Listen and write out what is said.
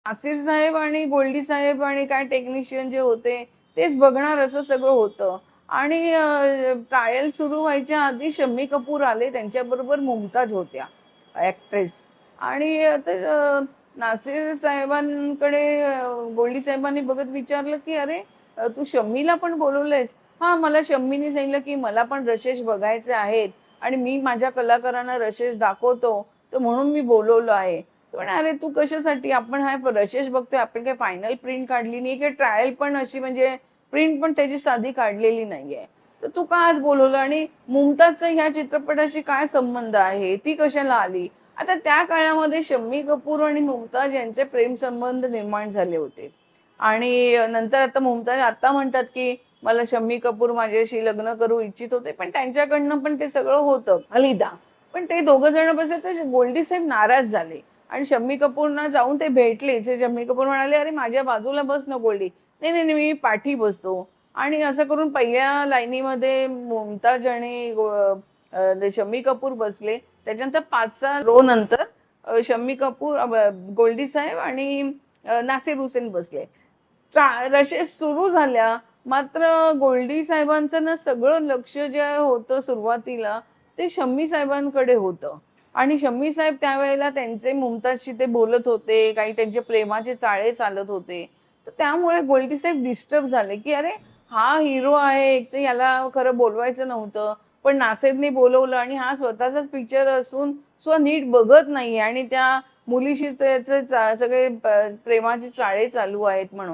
नासीर साहेब आणि गोल्डी साहेब आणि काय टेक्निशियन जे होते तेच बघणार असं सगळं होतं. आणि ट्रायल सुरू व्हायच्या आधी शम्मी कपूर आले, त्यांच्याबरोबर मुमताज होत्या ॲक्ट्रेस. आणि तर नासीर साहेबांकडे गोल्डी साहेबांनी बघत विचारलं, की "अरे, तू शम्मीला पण बोलवलंयस?" "हां, मला शम्मीनी सांगितलं, की मला पण रशेस बघायचे आहेत आणि मी माझ्या कलाकारांना रशेस दाखवतो, तर म्हणून मी बोलवलं आहे." पण "अरे, तू कशासाठी? आपण हा रशेस बघतोय, आपण काही फायनल प्रिंट काढली नाही, की ट्रायल पण अशी म्हणजे प्रिंट पण त्याची साधी काढलेली नाहीये. तर तू का आज बोलवलं आणि मुमताजचा ह्या चित्रपटाशी काय संबंध आहे? ती कशाला आली?" आता त्या काळामध्ये शम्मी कपूर आणि मुमताज यांचे प्रेमसंबंध निर्माण झाले होते. आणि नंतर आता मुमताज आता म्हणतात, की मला शम्मी कपूर माझ्याशी लग्न करू इच्छित होते. पण त्यांच्याकडनं पण ते सगळं होतं अलिदा. पण ते दोघं जण बसले तर गोल्डी साहेब नाराज झाले आणि शम्मी कपूरना जाऊन ते भेटले. जे शम्मी कपूर म्हणाले, "अरे माझ्या बाजूला बस ना गोल्डी." "नाही, नाही, नाही, मी पाठी बसतो." आणि असं करून पहिल्या लाईनीमध्ये मुमताज आणि ते शम्मी कपूर बसले. त्याच्यानंतर 5-6 रो नंतर शम्मी कपूर गोल्डी साहेब आणि नासीर हुसेन बसले. रशेस सुरू झाल्या. मात्र गोल्डी साहेबांचं ना सगळं लक्ष जे होतं सुरुवातीला, ते शम्मी साहेबांकडे होतं. आणि शम्मी साहेब त्यावेळेला त्यांचे मुमताजशी ते बोलत होते, काही त्यांचे प्रेमाचे चाळे चालत होते. तर त्यामुळे गोल्डी साहेब डिस्टर्ब झाले, की "अरे, हा हिरो आहे, एक तर याला खरं बोलवायचं नव्हतं. पण नासेरनी बोलवलं आणि हा स्वतःचाच पिक्चर असून नीट बघत नाहीये आणि त्या मुलीशी त्याचे सगळे प्रेमाचे चाळे चालू आहेत म्हणून."